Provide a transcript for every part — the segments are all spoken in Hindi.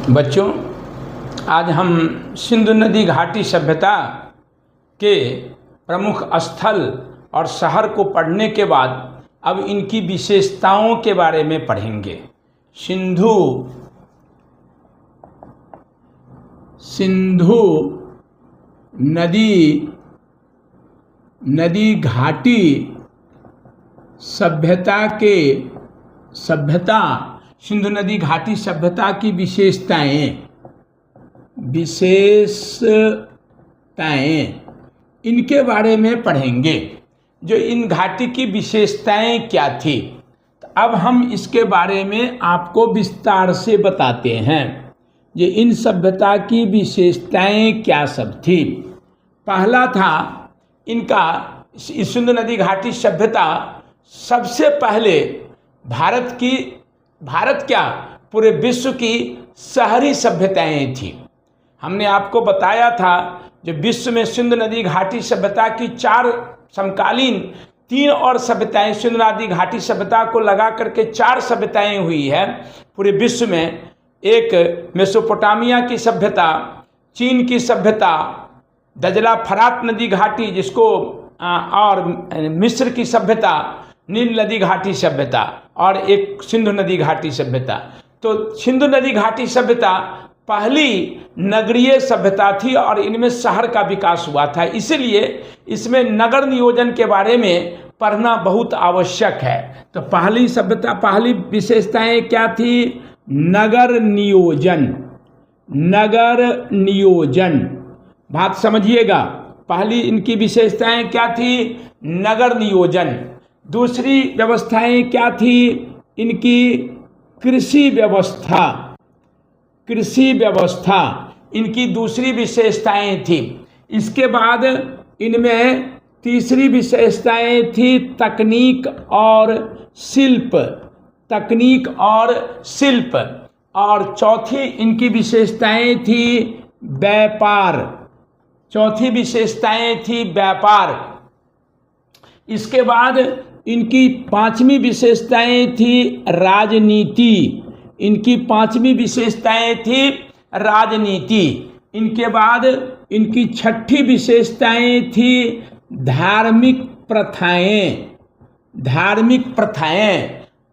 बच्चों, आज हम सिंधु नदी घाटी सभ्यता के प्रमुख स्थल और शहर को पढ़ने के बाद अब इनकी विशेषताओं के बारे में पढ़ेंगे। सिंधु नदी घाटी सिंधु नदी घाटी सभ्यता की विशेषताएं इनके बारे में पढ़ेंगे। जो इन घाटी की विशेषताएं क्या थी, तो अब हम इसके बारे में आपको विस्तार से बताते हैं। ये इन सभ्यता की विशेषताएं क्या सब थी। पहला था इनका सिंधु नदी घाटी सभ्यता सबसे पहले पूरे विश्व की शहरी सभ्यताएं थी। हमने आपको बताया था जो विश्व में सिंधु नदी घाटी सभ्यता की 4 समकालीन 3 और सभ्यताएं, सिंधु नदी घाटी सभ्यता को लगा करके 4 सभ्यताएं हुई है पूरे विश्व में। एक मेसोपोटामिया की सभ्यता, चीन की सभ्यता, दजला फरात नदी घाटी जिसको और मिस्र की सभ्यता, नील नदी घाटी सभ्यता और एक सिंधु नदी घाटी सभ्यता। तो सिंधु नदी घाटी सभ्यता पहली नगरीय सभ्यता थी और इनमें शहर का विकास हुआ था, इसलिए इसमें नगर नियोजन के बारे में पढ़ना बहुत आवश्यक है। तो पहली विशेषताएं क्या थी? नगर नियोजन। बात समझिएगा, पहली इनकी विशेषताएं क्या थी? नगर नियोजन। दूसरी व्यवस्थाएं क्या थी इनकी? कृषि व्यवस्था इनकी दूसरी विशेषताएं थी। इसके बाद इनमें तीसरी विशेषताएं थी तकनीक और शिल्प। और चौथी इनकी विशेषताएं थी व्यापार। इसके बाद इनकी 5वीं विशेषताएं थी राजनीति। इनके बाद इनकी 6ठी विशेषताएं थी धार्मिक प्रथाएं।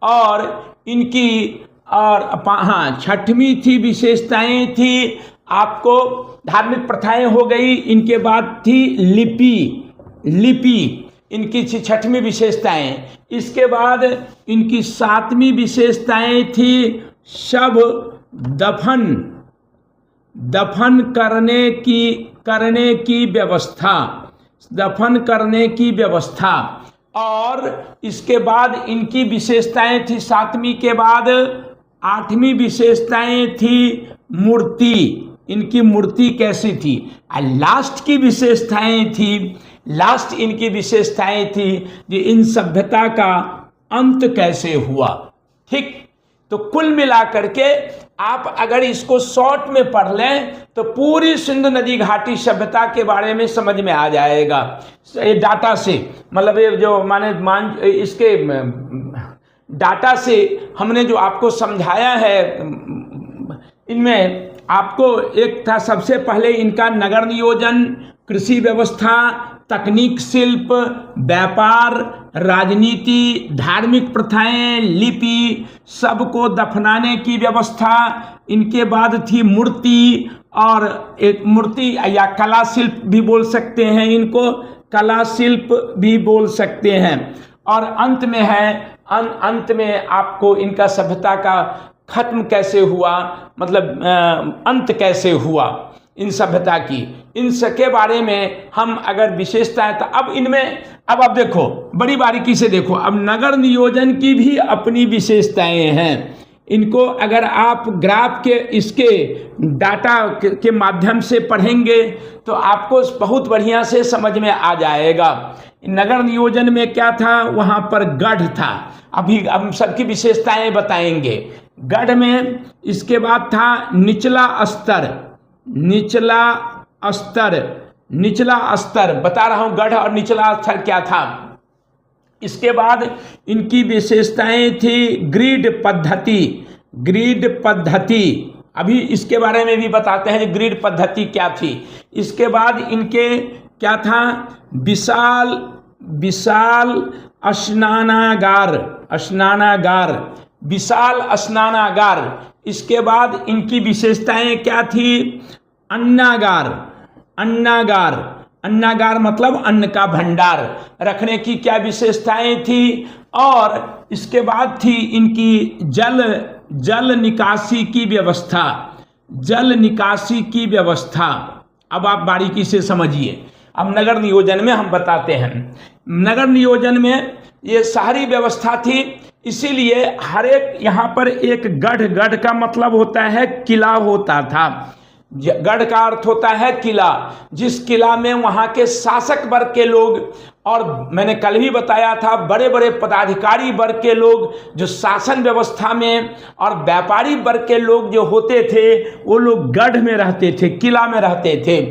और इनकी 6वीं थी विशेषताएं थी आपको धार्मिक प्रथाएं हो गई। इनके बाद थी लिपि इनकी 6वीं विशेषताएं। इसके बाद इनकी 7वीं विशेषताएं थी शव दफन करने की व्यवस्था। और इसके बाद इनकी विशेषताएं थी 7वीं के बाद 8वीं विशेषताएं थी मूर्ति। इनकी मूर्ति कैसी थी? लास्ट इनकी विशेषताएं थी कि इन सभ्यता का अंत कैसे हुआ। ठीक, तो कुल मिलाकर के आप अगर इसको शॉर्ट में पढ़ लें तो पूरी सिंधु नदी घाटी सभ्यता के बारे में समझ में आ जाएगा। ये डाटा से, मतलब ये जो इसके डाटा से हमने जो आपको समझाया है, इनमें आपको एक था सबसे पहले इनका नगर नियोजन, कृषि व्यवस्था, तकनीक, शिल्प, व्यापार, राजनीति, धार्मिक प्रथाएं, लिपि, सबको दफनाने की व्यवस्था। इनके बाद थी मूर्ति, और एक मूर्ति या कला शिल्प भी बोल सकते हैं, इनको कला शिल्प भी बोल सकते हैं। और अंत में आपको इनका सभ्यता का खत्म कैसे हुआ, मतलब अंत कैसे हुआ इन सभ्यता की, इन सबके बारे में हम अगर विशेषताएं, तो अब देखो, बड़ी बारीकी से देखो। अब नगर नियोजन की भी अपनी विशेषताएं हैं। इनको अगर आप ग्राफ के इसके डाटा के माध्यम से पढ़ेंगे तो आपको बहुत बढ़िया से समझ में आ जाएगा। नगर नियोजन में क्या था? वहाँ पर गढ़ था। अभी हम सबकी विशेषताएं बताएंगे। गढ़ में इसके बाद था निचला स्तर बता रहा हूं, गढ़ और निचला स्तर क्या था। इसके बाद इनकी विशेषताएं थी ग्रिड पद्धति अभी इसके बारे में भी बताते हैं कि ग्रिड पद्धति क्या थी। इसके बाद इनके क्या था, विशाल विशाल स्नानागार, स्नानागार, विशाल स्नानागार। इसके बाद इनकी विशेषताएं क्या थी, अन्नागार, अन्नागार, अन्नागार मतलब अन्न का भंडार रखने की क्या विशेषताएं थी। और इसके बाद थी इनकी जल निकासी की व्यवस्था, जल निकासी की व्यवस्था। अब आप बारीकी से समझिए। अब नगर नियोजन में हम बताते हैं, नगर नियोजन में ये सारी व्यवस्था थी, इसीलिए हर एक यहाँ पर एक गढ़, गढ़ का मतलब होता है किला होता था। गढ़ का अर्थ होता है किला, जिस किला में वहाँ के शासक वर्ग के लोग, और मैंने कल भी बताया था बड़े बड़े पदाधिकारी वर्ग के लोग जो शासन व्यवस्था में, और व्यापारी वर्ग के लोग जो होते थे वो लोग गढ़ में रहते थे, किला में रहते थे।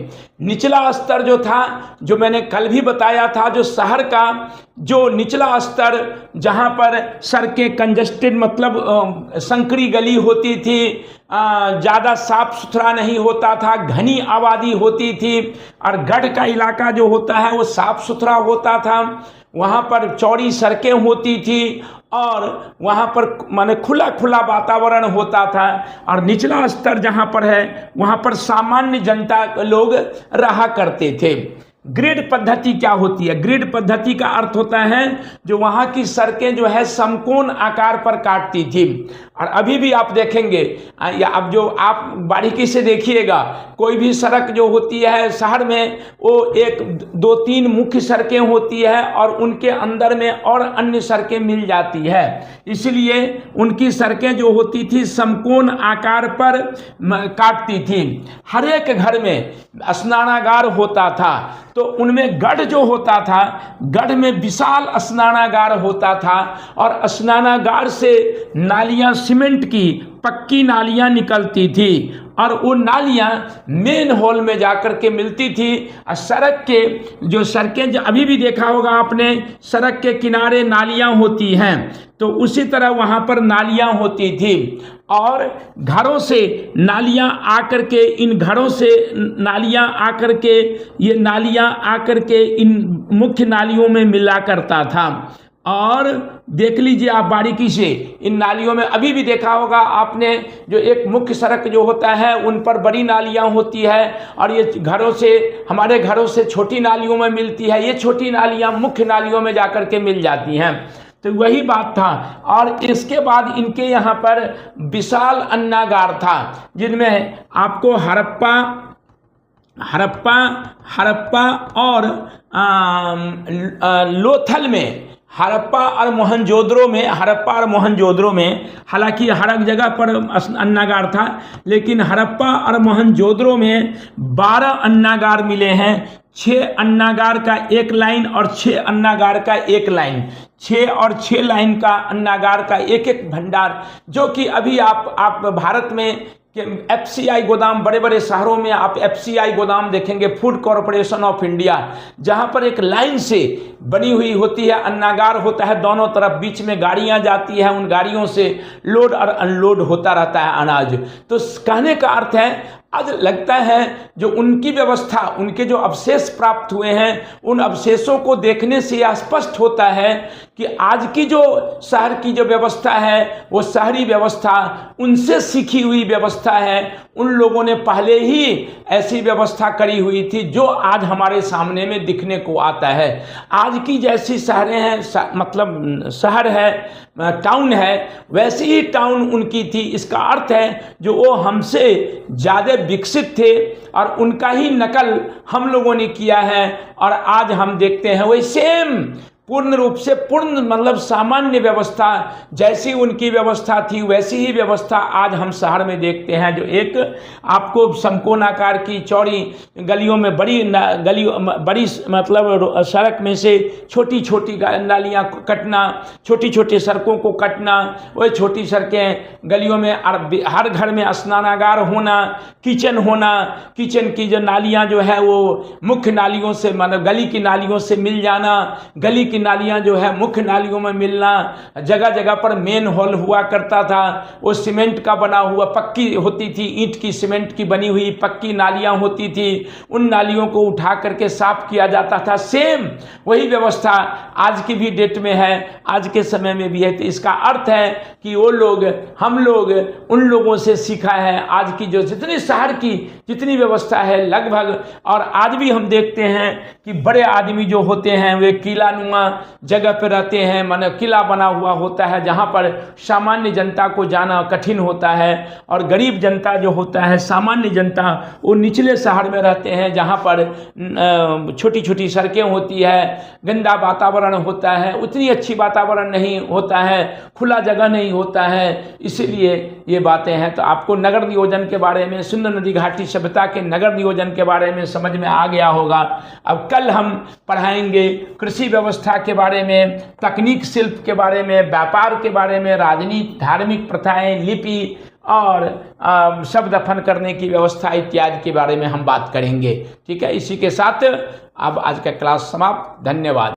निचला स्तर जो था, जो मैंने कल भी बताया था, जो शहर का जो निचला स्तर, जहाँ पर सड़कें कंजस्टेड मतलब संकरी गली होती थी, ज़्यादा साफ सुथरा नहीं होता था, घनी आबादी होती थी, और गढ़ का इलाका जो होता है वो साफ सुथरा होता था, वहाँ पर चौड़ी सड़कें होती थी, और वहाँ पर माने खुला खुला वातावरण होता था। और निचला स्तर जहाँ पर है वहाँ पर सामान्य जनता लोग रहा करते थे। ग्रिड पद्धति क्या होती है, ग्रिड पद्धति का अर्थ होता है जो वहाँ की सड़कें जो है समकोण आकार पर काटती थी। और अभी भी आप देखेंगे, या अब जो आप बारीकी से देखिएगा, कोई भी सड़क जो होती है शहर में, वो एक दो तीन मुख्य सड़कें होती है और उनके अंदर में और अन्य सड़कें मिल जाती है, इसलिए उनकी सड़कें जो होती थी समकोण आकार पर काटती थी। हर एक घर में स्नानागार होता था, तो उनमें गढ़ जो होता था, गढ़ में विशाल स्नानागार होता था, और स्नानागार से नालियां, सीमेंट की पक्की नालियां निकलती थी, और वो नालियां मेन हॉल में जाकर के मिलती थी। और सड़क के जो सड़कें, जो अभी भी देखा होगा आपने, सड़क के किनारे नालियां होती हैं, तो उसी तरह वहाँ पर नालियां होती थी, और घरों से नालियां आकर के, इन घरों से नालियां आकर के, ये नालियां आकर के इन मुख्य नालियों में मिला करता था। और देख लीजिए आप बारीकी से, इन नालियों में अभी भी देखा होगा आपने, जो एक मुख्य सड़क जो होता है उन पर बड़ी नालियां होती है, और ये घरों से, हमारे घरों से छोटी नालियों में मिलती है, ये छोटी नालियां मुख्य नालियों में जाकर के मिल जाती हैं। तो वही बात था। और इसके बाद इनके यहाँ पर विशाल अन्नागार था, जिनमें आपको हड़प्पा और लोथल में, हड़प्पा और मोहनजोदड़ो में, हालांकि हर एक जगह पर अन्नागार था, लेकिन हड़प्पा और मोहनजोदड़ो में 12 अन्नागार मिले हैं। 6 अन्नागार का एक लाइन और 6 अन्नागार का एक लाइन, 6 और 6 लाइन का अन्नागार का एक एक भंडार, जो कि अभी आप भारत में FCI गोदाम, बड़े बड़े शहरों में आप FCI गोदाम देखेंगे, फूड कॉरपोरेशन ऑफ इंडिया, जहां पर एक लाइन से बनी हुई होती है, अन्नागार होता है, दोनों तरफ बीच में गाड़ियां जाती हैं, उन गाड़ियों से लोड और अनलोड होता रहता है अनाज। तो कहने का अर्थ है, आज लगता है जो उनकी व्यवस्था, उनके जो अवशेष प्राप्त हुए हैं, उन अवशेषों को देखने से यह स्पष्ट होता है कि आज की जो शहर की जो व्यवस्था है, वो शहरी व्यवस्था उनसे सीखी हुई व्यवस्था है। उन लोगों ने पहले ही ऐसी व्यवस्था करी हुई थी जो आज हमारे सामने में दिखने को आता है। आज की जैसी शहरें हैं, मतलब शहर है, टाउन है, वैसी ही टाउन उनकी थी। इसका अर्थ है जो वो हमसे ज़्यादा विकसित थे, और उनका ही नकल हम लोगों ने किया है, और आज हम देखते हैं वही सेम पूर्ण रूप से, पूर्ण मतलब सामान्य व्यवस्था, जैसी उनकी व्यवस्था थी वैसी ही व्यवस्था आज हम शहर में देखते हैं। जो एक आपको समकोण आकार की चौड़ी गलियों में, बड़ी मतलब सड़क में से छोटी छोटी नालियाँ कटना, छोटी छोटी सड़कों को कटना, वही छोटी सड़कें गलियों में, हर घर में स्नानागार होना, किचन होना, किचन की जो नालियाँ जो है वो मुख्य नालियों से, मतलब गली की नालियों से मिल जाना, गली की नालियां जो है मुख्य नालियों में मिलना, जगह जगह पर मेन हॉल हुआ करता था, वो सीमेंट का बना हुआ पक्की होती थी, ईंट की सीमेंट की बनी हुई पक्की नालियां होती थी, उन नालियों को उठा करके साफ किया जाता था। सेम वही व्यवस्था आज की भी डेट में है, आज के समय में भी है। तो इसका अर्थ है कि वो लोग, हम लोग उन लोगों से सीखा है आज की जो जितनी शहर की जितनी व्यवस्था है लगभग। और आज भी हम देखते हैं कि बड़े आदमी जो होते हैं वे किला नुमा जगह पर रहते हैं, माने किला बना हुआ होता है जहाँ पर सामान्य जनता को जाना कठिन होता है, और गरीब जनता जो होता है, सामान्य जनता, वो निचले शहर में रहते हैं जहाँ पर छोटी छोटी सड़कें होती है, गंदा वातावरण होता है, उतनी अच्छी वातावरण नहीं होता है, खुला जगह नहीं होता है। इसलिए ये बातें हैं। तो आपको नगर नियोजन के बारे में, सुंदर नदी घाटी सभ्यता के नगर नियोजन के बारे में समझ में आ गया होगा। अब कल हम पढ़ाएंगे कृषि व्यवस्था के बारे में, तकनीक शिल्प के बारे में, व्यापार के बारे में, राजनीति, धार्मिक प्रथाएं, लिपि और शव दफन करने की व्यवस्था इत्यादि के बारे में हम बात करेंगे। ठीक है, इसी के साथ अब आज का क्लास समाप्त। धन्यवाद।